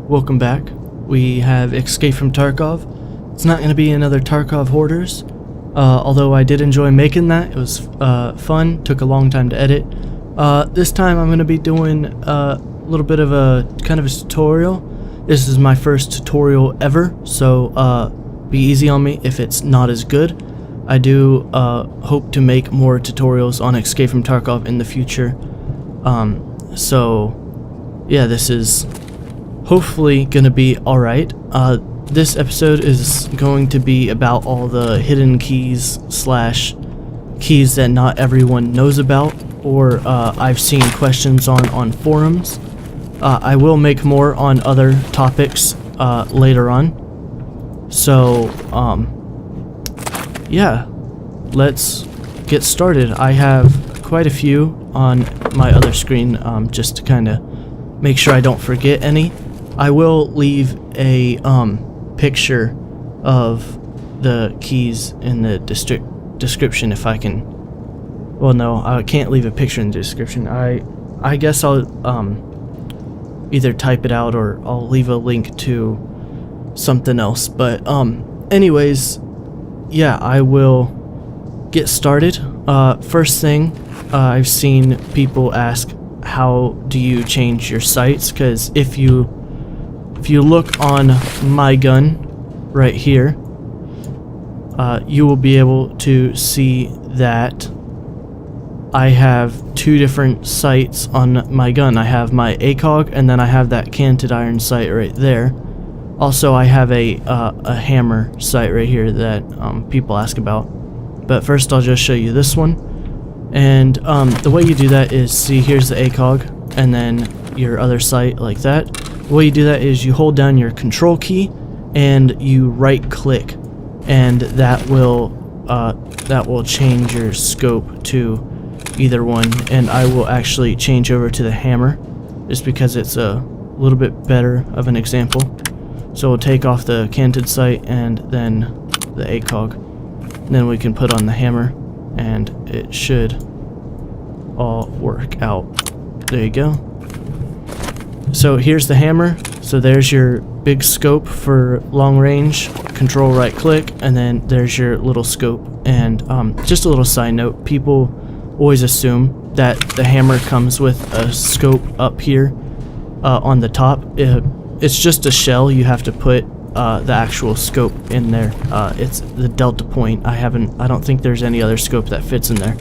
welcome back. We have Escape from Tarkov. It's not going to be another Tarkov Hoarders, although I did enjoy making that. It was fun, took a long time to edit. This time I'm going to be doing a little bit of a kind of a tutorial. This is my first tutorial ever, so be easy on me if it's not as good. I do hope to make more tutorials on Escape from Tarkov in the future. So yeah, this is hopefully gonna be alright. This episode is going to be about all the hidden keys / keys that not everyone knows about, or I've seen questions on forums. I will make more on other topics later on. So yeah, let's get started. I have quite a few on my other screen, just to kind of make sure I don't forget any. I will leave a picture of the keys in the description if I can. Well, no, I can't leave a picture in the description. I guess I'll either type it out or I'll leave a link to something else. But anyways, yeah, I will get started. First thing, I've seen people ask, how do you change your sights? Because if you look on my gun right here, you will be able to see that I have two different sights on my gun. I have my ACOG, and then I have that canted iron sight right there. Also, I have a hammer sight right here that people ask about. But first, I'll just show you this one. And the way you do that is, see, here's the ACOG, and then your other sight like that. The way you do that is you hold down your control key and you right click, and that will change your scope to either one. And I will actually change over to the hammer just because it's a little bit better of an example. So we'll take off the canted sight and then the ACOG, and then we can put on the hammer and it should all work out. There you go. So here's the hammer. So there's your big scope for long range. Control right click, and then there's your little scope. And just a little side note, people always assume that the hammer comes with a scope up here on the top. It's just a shell. You have to put the actual scope in there. It's the delta point. I don't think there's any other scope that fits in there.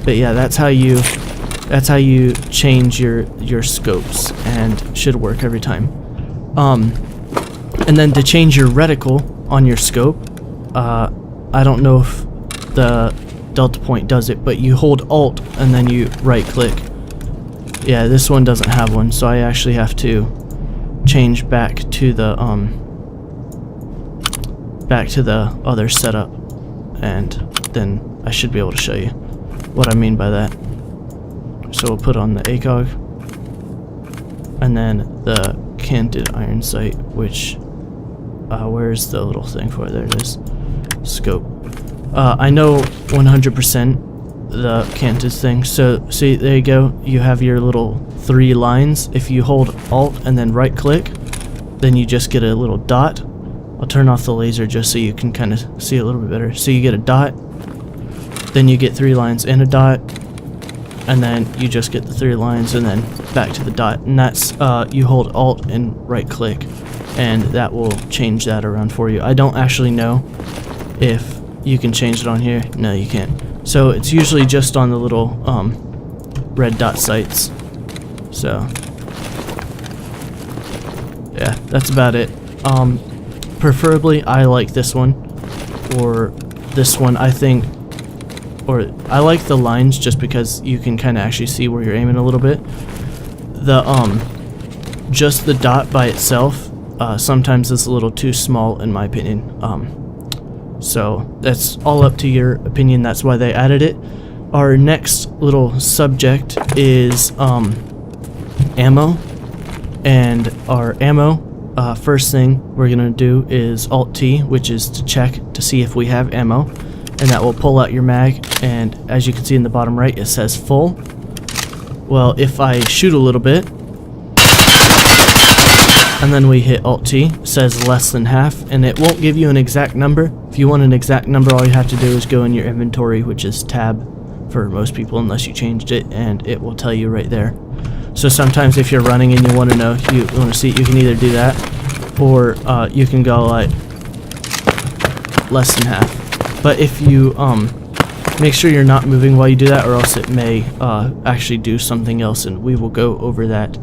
But yeah, that's how you change your scopes, and should work every time. And then to change your reticle on your scope, I don't know if the delta point does it, but you hold Alt and then you right click. Yeah, this one doesn't have one, so I actually have to change back to the other setup, and then I should be able to show you what I mean by that. So we'll put on the ACOG and then the canted iron sight, which where's the little thing for it? There it is. Scope. I know 100% the canted thing. So see, there you go. You have your little 3 lines. If you hold Alt and then right click, then you just get a little dot. I'll turn off the laser just so you can kind of see it a little bit better. So you get a dot, then you get 3 lines and a dot, and then you just get the 3 lines and then back to the dot. And that's you hold Alt and right click, and that will change that around for you. I don't actually know if you can change it on here. No, you can't. So it's usually just on the little red dot sights. So yeah, that's about it. Preferably I like this one or this one. I think, or I like the lines just because you can kind of actually see where you're aiming a little bit. The just the dot by itself sometimes is a little too small in my opinion. So that's all up to your opinion. That's why they added it. Our next little subject is ammo, and our ammo, first thing we're gonna do is Alt T, which is to check to see if we have ammo, and that will pull out your mag, and as you can see in the bottom right it says full. Well, if I shoot a little bit, and then we hit Alt T. It says less than half, and it won't give you an exact number. If you want an exact number, all you have to do is go in your inventory, which is tab for most people unless you changed it, and it will tell you right there. So sometimes if you're running and you want to know, you want to see, you can either do that, or you can go like less than half. But if you make sure you're not moving while you do that, or else it may actually do something else, and we will go over that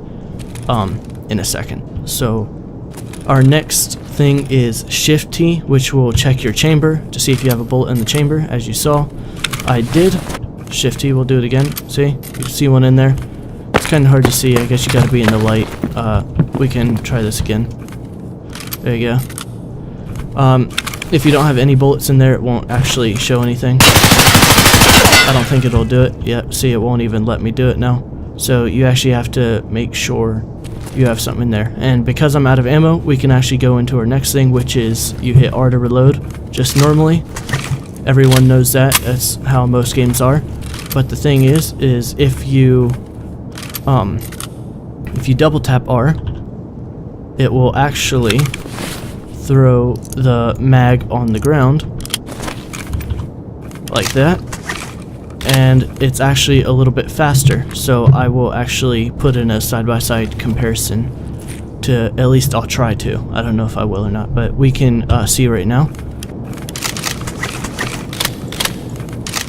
in a second. So our next thing is Shift T, which will check your chamber to see if you have a bullet in the chamber. As you saw, I did. Shift T will do it again. See? You see one in there. It's kind of hard to see. I guess you got to be in the light. We can try this again. There you go. If you don't have any bullets in there, it won't actually show anything. I don't think it'll do it. Yep, see, it won't even let me do it now. So you actually have to make sure you have something in there. And because I'm out of ammo, we can actually go into our next thing, which is you hit R to reload, just normally. Everyone knows that. That's how most games are. But the thing is if you double tap R, it will actually throw the mag on the ground like that, and it's actually a little bit faster. So I will actually put in a side-by-side comparison to, at least I'll try to. I don't know if I will or not, but we can see right now.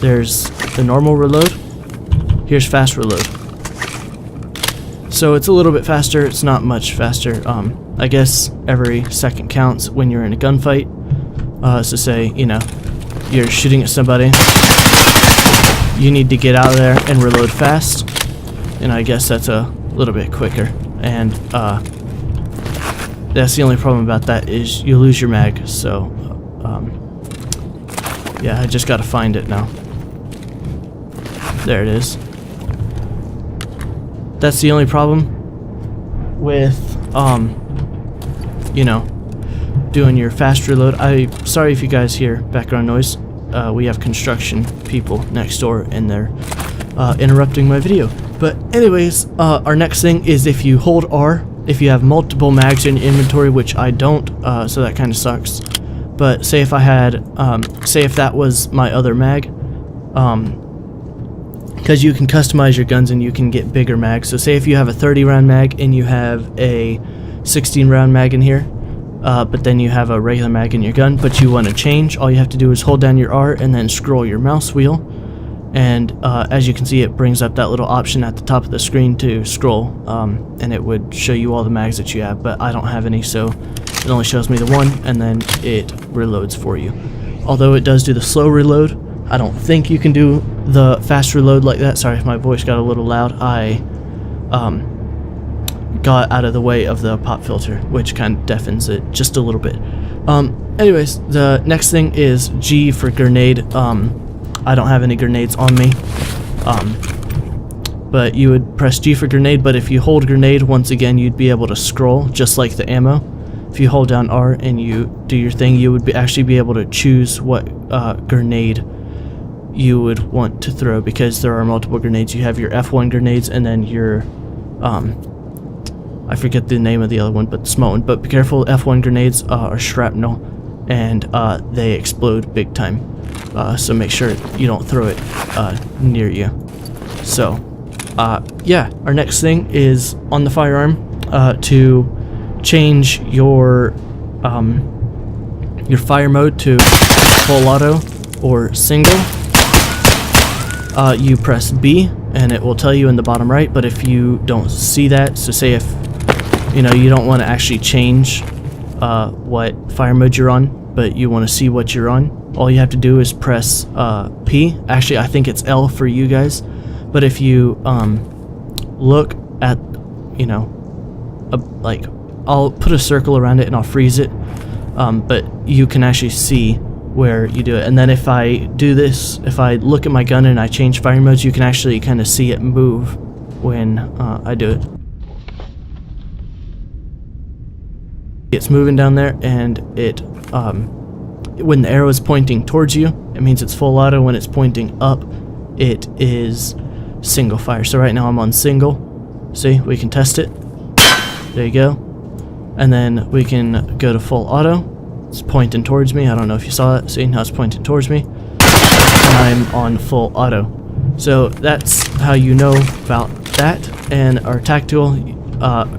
There's the normal reload. Here's fast reload. So it's a little bit faster. It's not much faster. I guess every second counts when you're in a gunfight. So say, you know, you're shooting at somebody, you need to get out of there and reload fast, and I guess that's a little bit quicker. And that's the only problem about that, is you lose your mag. So yeah, I just gotta find it now. There it is. That's the only problem with you know, doing your fast reload. Sorry if you guys hear background noise. We have construction people next door, and they're interrupting my video. But anyways, our next thing is if you hold R, if you have multiple mags in your inventory, which I don't, so that kind of sucks. But say if I had, say if that was my other mag, because you can customize your guns and you can get bigger mags. So say if you have a 30 round mag and you have a 16 round mag in here, but then you have a regular mag in your gun, but you want to change, all you have to do is hold down your R and then scroll your mouse wheel, and as you can see, it brings up that little option at the top of the screen to scroll, and it would show you all the mags that you have, but I don't have any, so it only shows me the one, and then it reloads for you. Although it does do the slow reload, I don't think you can do the fast reload like that. Sorry if my voice got a little loud. I got out of the way of the pop filter, which kind of deafens it just a little bit. Anyways, the next thing is G for grenade. I don't have any grenades on me, but you would press G for grenade, but if you hold grenade, once again, you'd be able to scroll just like the ammo. If you hold down R and you do your thing, you would actually be able to choose what grenade you would want to throw, because there are multiple grenades. You have your F1 grenades, and then your I forget the name of the other one, but the small one. But be careful, F1 grenades are shrapnel, and they explode big time. So make sure you don't throw it near you. So yeah, our next thing is on the firearm to change your fire mode to full auto or single. You press B and it will tell you in the bottom right, but if you don't see that, so say if you know you don't want to actually change what fire mode you're on, but you want to see what you're on, all you have to do is press P. Actually, I think it's L for you guys, but if you look at, you know, like, I'll put a circle around it and I'll freeze it, but you can actually see where you do it. And then if I do this, if I look at my gun and I change fire modes, you can actually kind of see it move when I do it. It's moving down there, and it when the arrow is pointing towards you, it means it's full auto. When it's pointing up, it is single fire. So right now I'm on single. See, we can test it. There you go. And then we can go to full auto. It's pointing towards me. I don't know if you saw it. See, now it's pointing towards me. And I'm on full auto. So that's how you know about that. And our tactical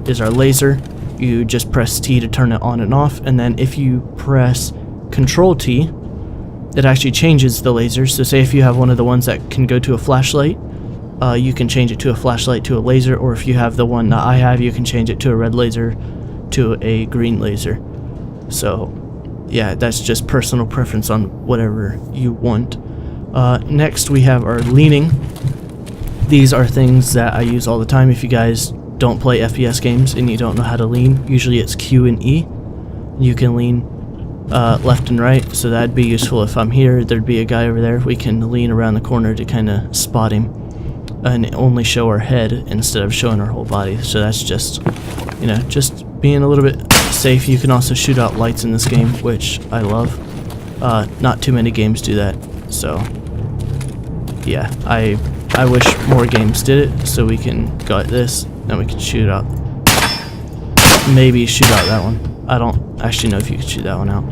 is our laser. You just press T to turn it on and off. And then if you press CTRL T, it actually changes the laser. So say if you have one of the ones that can go to a flashlight, you can change it to a flashlight to a laser. Or if you have the one that I have, you can change it to a red laser to a green laser. So yeah, that's just personal preference on whatever you want. Next we have our leaning. These are things that I use all the time. If you guys don't play FPS games and you don't know how to lean, usually it's Q and E. You can lean left and right, so that'd be useful. If I'm here, there'd be a guy over there, we can lean around the corner to kind of spot him and only show our head instead of showing our whole body. So that's just, you know, just being a little bit safe. You can also shoot out lights in this game, which I love. Not too many games do that, so yeah, I wish more games did it, so we can go like this, then we can shoot out, maybe shoot out that one. I don't actually know if you can shoot that one out.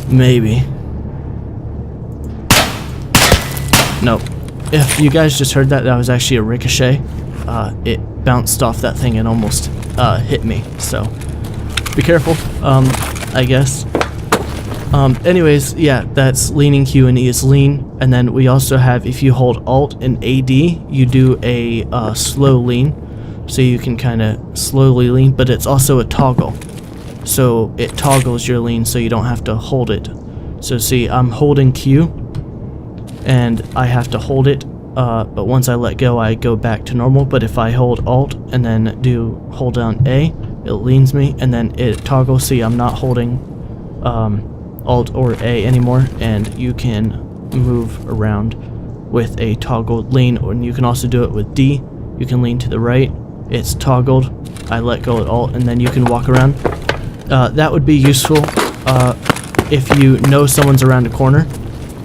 Maybe. Nope. If you guys just heard that, that was actually a ricochet. It bounced off that thing and almost hit me, so be careful, I guess. Anyways, yeah, that's leaning. Q and E is lean. And then we also have, if you hold Alt and AD, you do a slow lean. So you can kind of slowly lean, but it's also a toggle. So it toggles your lean so you don't have to hold it. So see, I'm holding Q and I have to hold it, but once I let go, I go back to normal. But if I hold Alt and then hold down A, it leans me, and then it toggles. See, I'm not holding Alt or A anymore, and you can move around with a toggled lean. And you can also do it with D. You can lean to the right, it's toggled, I let go at Alt, and then you can walk around. That would be useful if you know someone's around a corner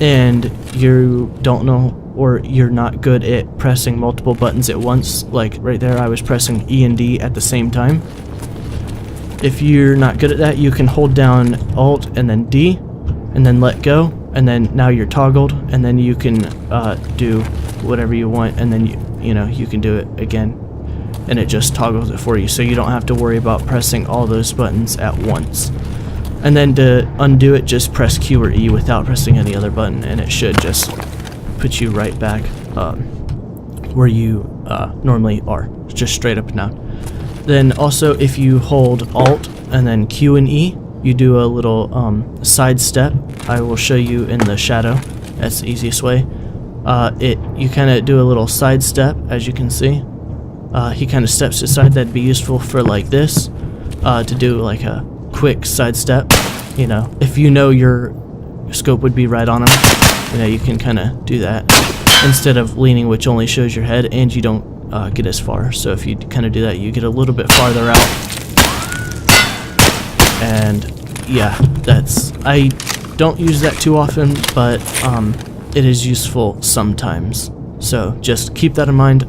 and you don't know, or you're not good at pressing multiple buttons at once. Like right there, I was pressing E and D at the same time. If you're not good at that, you can hold down Alt and then D and then let go, and then now you're toggled, and then you can do whatever you want, and then you know you can do it again, and it just toggles it for you, so you don't have to worry about pressing all those buttons at once. And then to undo it, just press Q or E without pressing any other button, and it should just put you right back where you normally are, just straight up and down. Then also, if you hold Alt and then Q and E, you do a little side step. I will show you in the shadow. That's the easiest way. You kind of do a little side step, as you can see. He kind of steps aside. That'd be useful for like this, to do like a quick side step. You know, if you know your scope would be right on him, you know, you can kind of do that instead of leaning, which only shows your head, and you don't get as far. So if you kind of do that, you get a little bit farther out. And yeah, I don't use that too often, but it is useful sometimes. So just keep that in mind,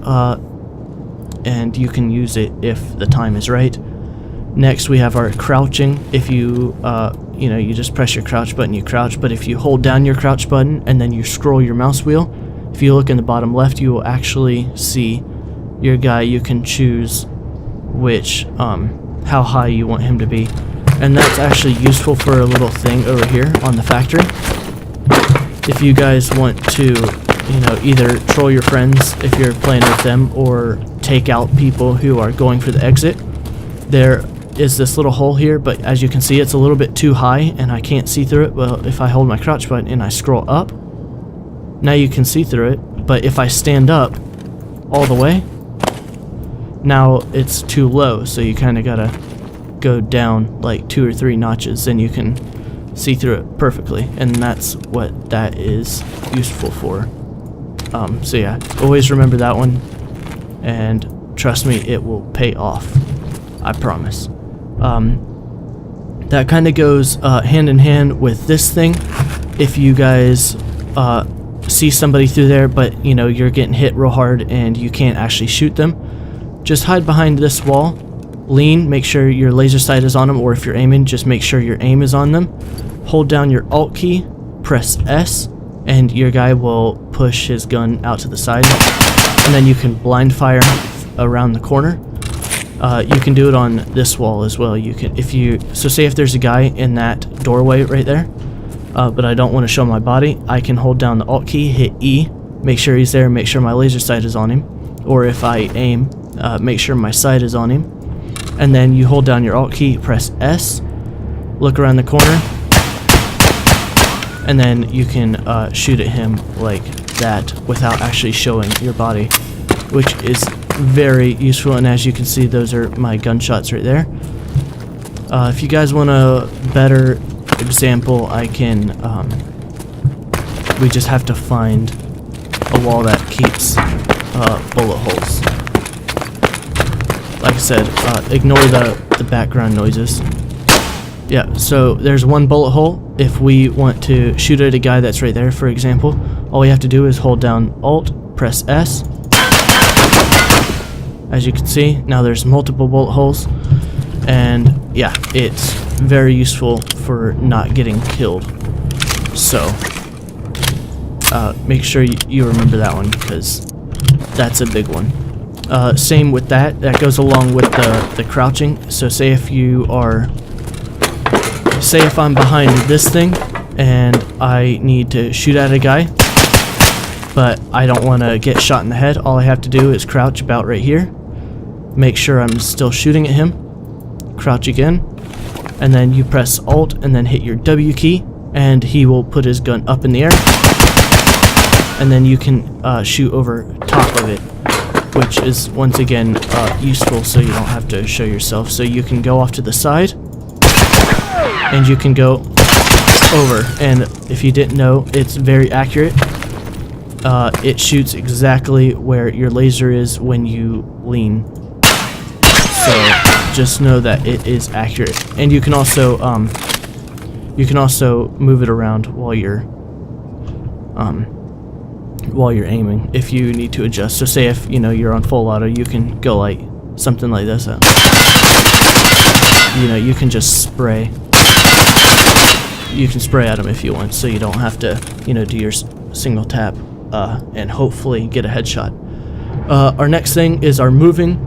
and you can use it if the time is right. Next we have our crouching. If you you know, you just press your crouch button, you crouch, but if you hold down your crouch button and then you scroll your mouse wheel, if you look in the bottom left, you will actually see your guy. You can choose which how high you want him to be, and that's actually useful for a little thing over here on the factory. If you guys want to, you know, either troll your friends if you're playing with them, or take out people who are going for the exit, there is this little hole here, but as you can see, it's a little bit too high and I can't see through it. Well, if I hold my crouch button and I scroll up, now you can see through it. But if I stand up all the way, now it's too low, so you kind of gotta go down like 2 or 3 notches, and you can see through it perfectly, and that's what that is useful for. So yeah, always remember that one, and trust me, it will pay off, I promise. That kind of goes hand in hand with this thing. If you guys see somebody through there, but you know you're getting hit real hard and you can't actually shoot them, just hide behind this wall lean, make sure your laser sight is on them, or if you're aiming, just make sure your aim is on them. Hold down your Alt key, press S, and your guy will push his gun out to the side, and then you can blind fire around the corner. You can do it on this wall as well. You can, so say if there's a guy in that doorway right there, but I don't want to show my body, I can hold down the Alt key, hit E, make sure he's there, make sure my laser sight is on him, or if I aim, make sure my sight is on him, and then you hold down your Alt key, press S, look around the corner, and then you can shoot at him like that without actually showing your body, which is very useful. And as you can see, those are my gunshots right there. If you guys want a better example, I can we just have to find a wall that keeps bullet holes. Like I said, ignore the background noises. Yeah, so there's one bullet hole. If we want to shoot at a guy that's right there, for example, all we have to do is hold down Alt, press S. As you can see, now there's multiple bullet holes, and yeah, it's very useful for not getting killed. So make sure you remember that one, because that's a big one. Same with that goes along with the crouching. So say if I'm behind this thing and I need to shoot at a guy, but I don't want to get shot in the head, all I have to do is crouch about right here, make sure I'm still shooting at him, crouch again, and then you press Alt and then hit your W key, and he will put his gun up in the air, and then you can shoot over top of it, which is once again useful so you don't have to show yourself. So you can go off to the side, and you can go over, and if you didn't know, it's very accurate. It shoots exactly where your laser is when you lean, so just know that it is accurate. And you can also move it around while you're aiming if you need to adjust. So say if you're on full auto, you can go like something like this. You can just spray. You can spray at them if you want, so you don't have to do your single tap and hopefully get a headshot. Our next thing is our moving,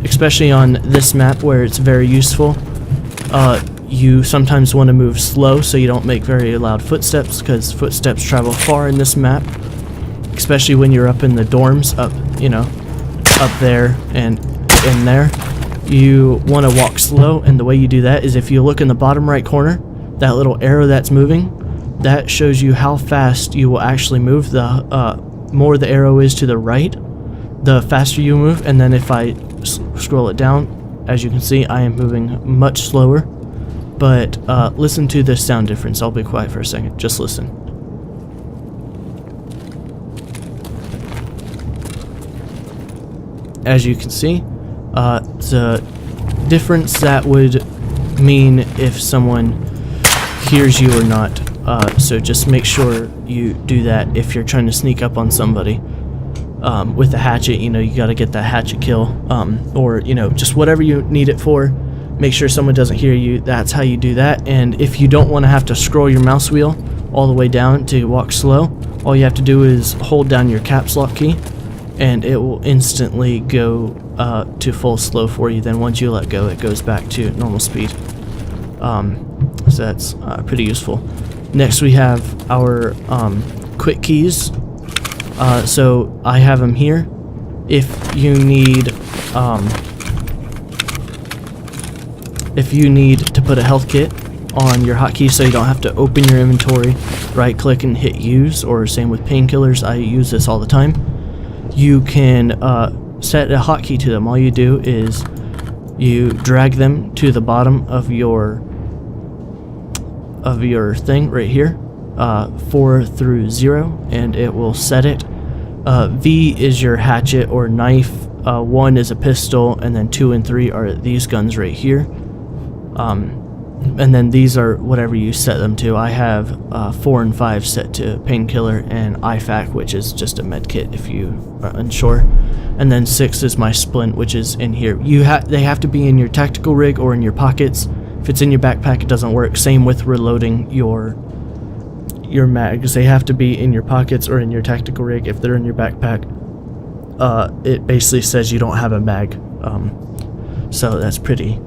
especially on this map where it's very useful. You sometimes want to move slow so you don't make very loud footsteps, because footsteps travel far in this map, especially when you're up in the dorms, up there and in there. You want to walk slow, and the way you do that is if you look in the bottom right corner, that little arrow that's moving, that shows you how fast you will actually move. The more the arrow is to the right, the faster you move. And then if I scroll it down, as you can see, I am moving much slower. But listen to this sound difference. I'll be quiet for a second. Just listen. As you can see, the difference that would mean if someone hears you or not. So just make sure you do that if you're trying to sneak up on somebody. With the hatchet, you gotta get that hatchet kill, or just whatever you need it for. Make sure someone doesn't hear you. That's how you do that. And if you don't want to have to scroll your mouse wheel all the way down to walk slow, all you have to do is hold down your caps lock key, and it will instantly go to full slow for you. Then once you let go, it goes back to normal speed. So that's pretty useful. Next we have our quick keys. So I have them here. If you need to put a health kit on your hotkey so you don't have to open your inventory, right click and hit use, or same with painkillers, I use this all the time. You can set a hotkey to them. All you do is you drag them to the bottom of your thing right here, 4 through 0, and it will set it. V is your hatchet or knife, 1 is a pistol, and then 2 and 3 are these guns right here. And then these are whatever you set them to. I have 4 and 5 set to painkiller and IFAC, which is just a med kit if you are unsure. And then 6 is my splint, which is in here. They have to be in your tactical rig or in your pockets. If it's in your backpack, it doesn't work. Same with reloading your mags. They have to be in your pockets or in your tactical rig. If they're in your backpack, it basically says you don't have a mag. So that's pretty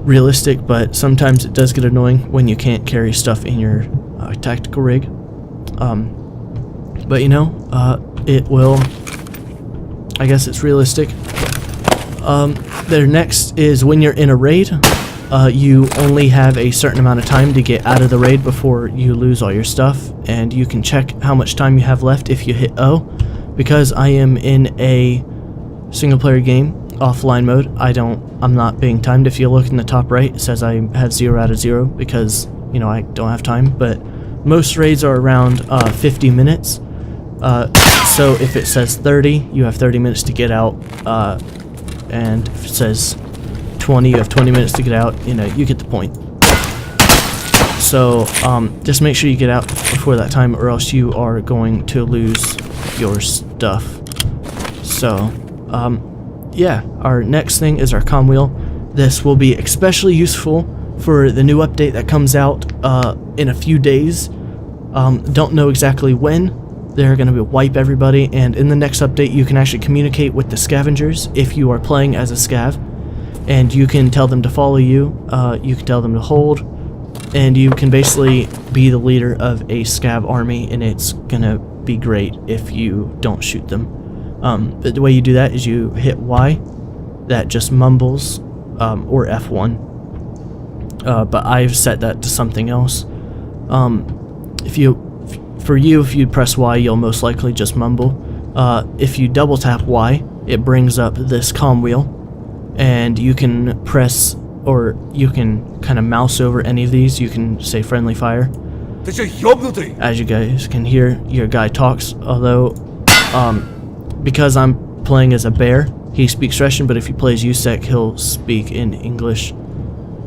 realistic, but sometimes it does get annoying when you can't carry stuff in your tactical rig. But you know, it will, I guess it's realistic. Their next is when you're in a raid, you only have a certain amount of time to get out of the raid before you lose all your stuff, and you can check how much time you have left if you hit O. Because I am in a single player game, offline mode, I'm not being timed. If you look in the top right, it says I had 0 out of 0 because, you know, I don't have time, but most raids are around 50 minutes. So if it says 30, you have 30 minutes to get out, and if it says 20, you have 20 minutes to get out. You know, you get the point. So just make sure you get out before that time, or else you are going to lose your stuff. So yeah, our next thing is our comm wheel. This will be especially useful for the new update that comes out in a few days. Don't know exactly when. They're going to wipe everybody, and in the next update you can actually communicate with the scavengers if you are playing as a scav, and you can tell them to follow you, you can tell them to hold, and you can basically be the leader of a scav army, and it's going to be great if you don't shoot them. But the way you do that is you hit Y, that just mumbles, or F1, but I've set that to something else. If you press Y, you'll most likely just mumble. If you double tap Y, it brings up this comm wheel, and you can press, or you can kind of mouse over any of these. You can say friendly fire. As you guys can hear, your guy talks, although because I'm playing as a bear, he speaks Russian, but if he plays USEC, he'll speak in English.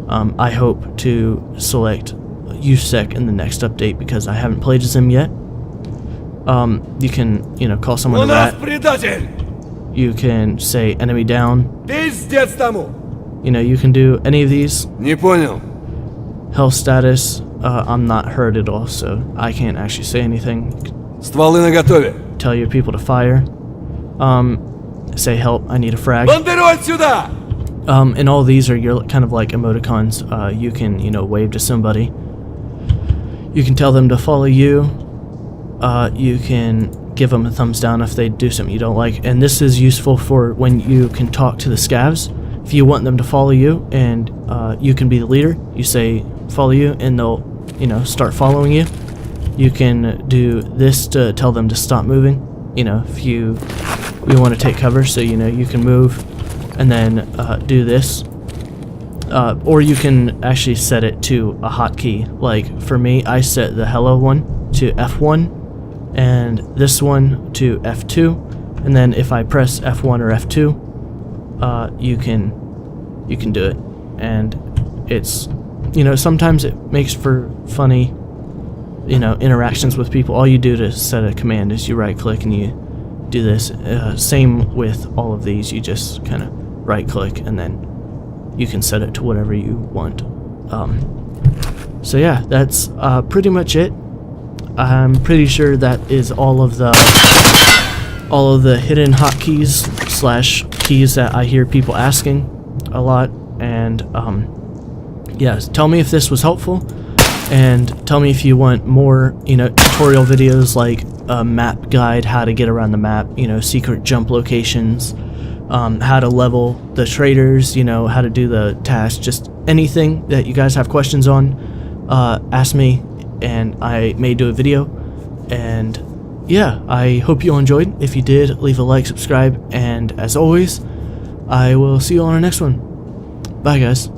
I hope to select USEC in the next update because I haven't played as him yet. You can, you know, call someone a rat. You can say enemy down. You know, you can do any of these. Health status, I'm not hurt at all, so I can't actually say anything. Tell your people to fire. Say help, I need a frag. And all these are your kind of like emoticons. You can, you know, wave to somebody. You can tell them to follow you. You can give them a thumbs down if they do something you don't like. And this is useful for when you can talk to the scavs. If you want them to follow you and you can be the leader, you say follow you and they'll, you know, start following you. You can do this to tell them to stop moving. You know, if you want to take cover, so you know you can move and then do this. Or you can actually set it to a hotkey. Like for me, I set the hello one to F1 and this one to F2, and then if I press F1 or F2, you can do it. And it's, you know, sometimes it makes for funny, you know, interactions with people. All you do to set a command is you right click and you do this. Same with all of these, you just kind of right click and then you can set it to whatever you want. So yeah, that's pretty much it. I'm pretty sure that is all of the hidden hotkeys / keys that I hear people asking a lot. And yeah, tell me if this was helpful, and tell me if you want more, you know, tutorial videos like a map guide, how to get around the map, you know, secret jump locations, how to level the traders, you know, how to do the tasks, just anything that you guys have questions on, ask me and I may do a video. And yeah, I hope you all enjoyed. If you did, leave a like, subscribe, and as always, I will see you on our next one. Bye guys.